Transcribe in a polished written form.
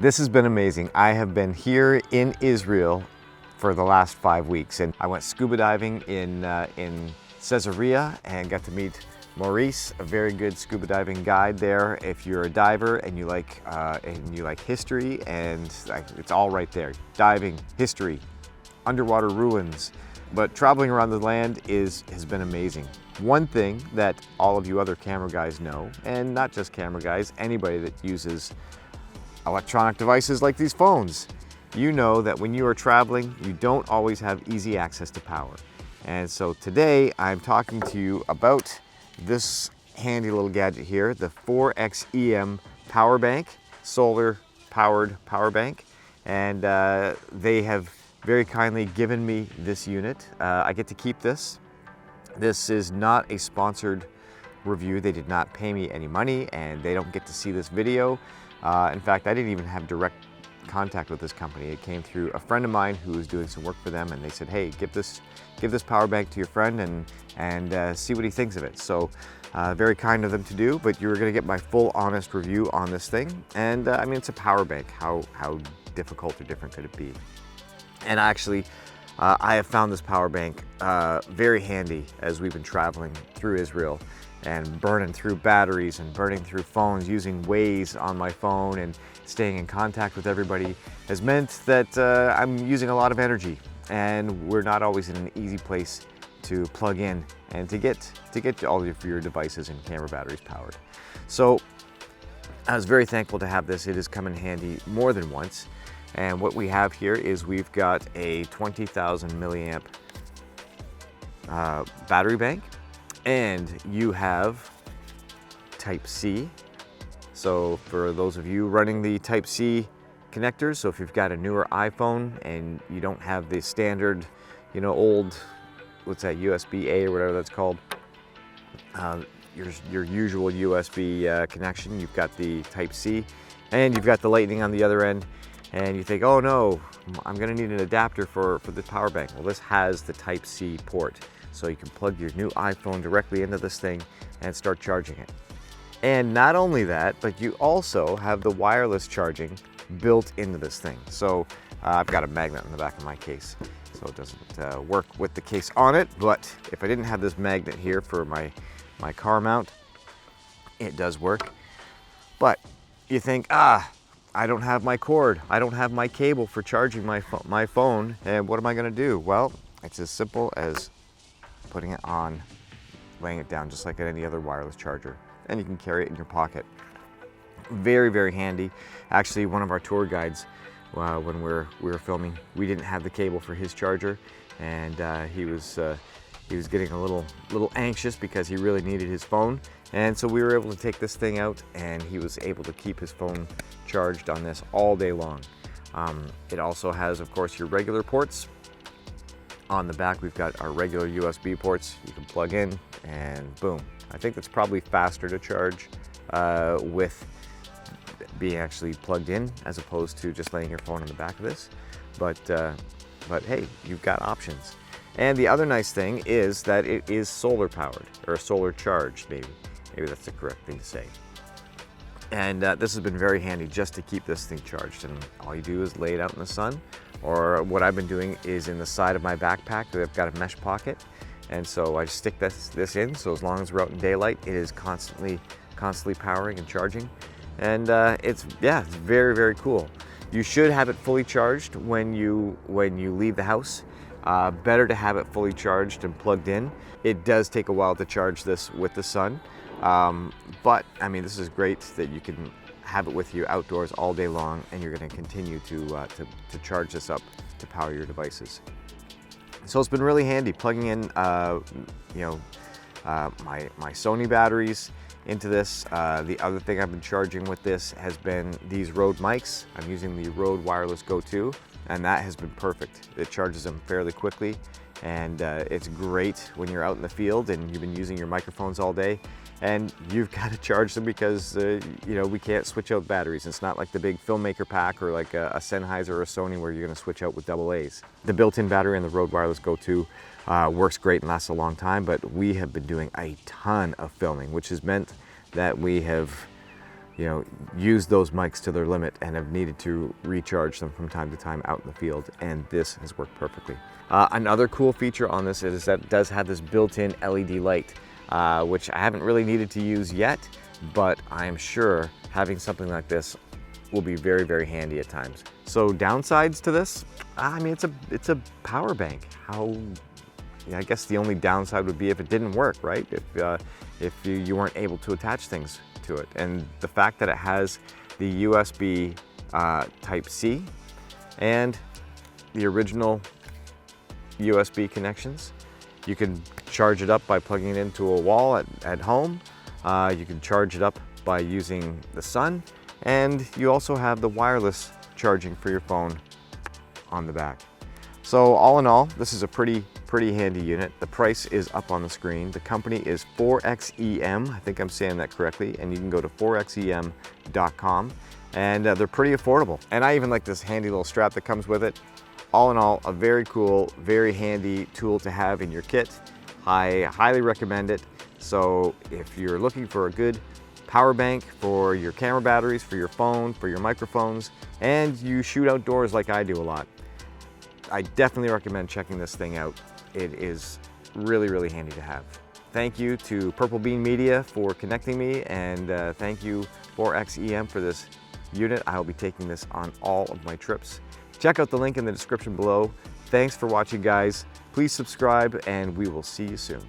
This has been amazing. I have been here in Israel for the last 5 weeks, and I went scuba diving in Caesarea and got to meet Maurice, a very good scuba diving guide there. If you're a diver and you like history, and it's all right there. Diving, history, underwater ruins. But traveling around the land has been amazing. One thing that all of you other camera guys know, and not just camera guys, anybody that uses electronic devices like these phones, you know that when you are traveling, you don't always have easy access to power. And so today I'm talking to you about this handy little gadget here, the 4XEM power bank, solar powered power bank. And they have very kindly given me this unit. I get to keep this. This is not a sponsored review. They did not pay me any money, and they don't get to see this video. In fact, I didn't even have direct contact with this company. It came through a friend of mine who was doing some work for them, and they said, hey, give this power bank to your friend and see what he thinks of it. So very kind of them to do, but you're gonna get my full honest review on this thing. And I mean, it's a power bank. How difficult or different could it be? And actually, I have found this power bank very handy as we've been traveling through Israel and burning through batteries and burning through phones, using Waze on my phone and staying in contact with everybody has meant that I'm using a lot of energy, and we're not always in an easy place to plug in and to get all of your devices and camera batteries powered. So I was very thankful to have this. It has come in handy more than once. And what we have here is we've got a 20,000 milliamp battery bank, and you have Type-C. So for those of you running the Type-C connectors, so if you've got a newer iPhone and you don't have the standard, old, what's that, USB-A or whatever that's called, your usual USB connection, you've got the Type-C, and you've got the Lightning on the other end. And you think, oh no, I'm gonna need an adapter for the power bank. Well, this has the Type-C port. So you can plug your new iPhone directly into this thing and start charging it. And not only that, but you also have the wireless charging built into this thing. So I've got a magnet in the back of my case, so it doesn't work with the case on it. But if I didn't have this magnet here for my car mount, it does work. But you think, I don't have my cord. I don't have my cable for charging my phone. And what am I gonna do? Well, it's as simple as putting it on, laying it down just like any other wireless charger. And you can carry it in your pocket. Very, very handy. Actually, one of our tour guides, when we were filming, we didn't have the cable for his charger. And he was getting a little anxious because he really needed his phone. And so we were able to take this thing out, and he was able to keep his phone charged on this all day long. It also has, of course, your regular ports. On the back, we've got our regular USB ports. You can plug in and boom. I think that's probably faster to charge with being actually plugged in as opposed to just laying your phone on the back of this. But hey, you've got options. And the other nice thing is that it is solar powered, or solar charged maybe. Maybe that's the correct thing to say. And this has been very handy just to keep this thing charged. And all you do is lay it out in the sun, or what I've been doing is in the side of my backpack, I've got a mesh pocket. And so I stick this in, so as long as we're out in daylight, it is constantly powering and charging. And it's very, very cool. You should have it fully charged when you leave the house. Better to have it fully charged and plugged in. It does take a while to charge this with the sun. But I mean, this is great that you can have it with you outdoors all day long, and you're going to continue to charge this up to power your devices. So it's been really handy plugging in, my Sony batteries into this. The other thing I've been charging with this has been these Rode mics. I'm using the Rode Wireless Go 2, and that has been perfect. It charges them fairly quickly, and it's great when you're out in the field and you've been using your microphones all day. And you've got to charge them because, we can't switch out batteries. It's not like the big Filmmaker pack or like a Sennheiser or a Sony where you're going to switch out with AA's. The built-in battery in the Rode Wireless Go 2 works great and lasts a long time, but we have been doing a ton of filming, which has meant that we have used those mics to their limit and have needed to recharge them from time to time out in the field, and this has worked perfectly. Another cool feature on this is that it does have this built-in LED light, which I haven't really needed to use yet, but I'm sure having something like this will be very, very handy at times. So downsides to this, I mean, it's a power bank. I guess the only downside would be if it didn't work, right? If you weren't able to attach things to it. And the fact that it has the USB Type-C and the original USB connections. You can charge it up by plugging it into a wall at home. You can charge it up by using the sun. And you also have the wireless charging for your phone on the back. So all in all, this is a pretty handy unit. The price is up on the screen. The company is 4XEM. I think I'm saying that correctly. And you can go to 4xem.com. And they're pretty affordable. And I even like this handy little strap that comes with it. All in all, a very cool, very handy tool to have in your kit. I highly recommend it. So if you're looking for a good power bank for your camera batteries, for your phone, for your microphones, and you shoot outdoors like I do a lot, I definitely recommend checking this thing out. It is really, really handy to have. Thank you to Purple Bean Media for connecting me, and thank you 4XEM for this unit. I will be taking this on all of my trips. Check out the link in the description below. Thanks for watching, guys. Please subscribe, and we will see you soon.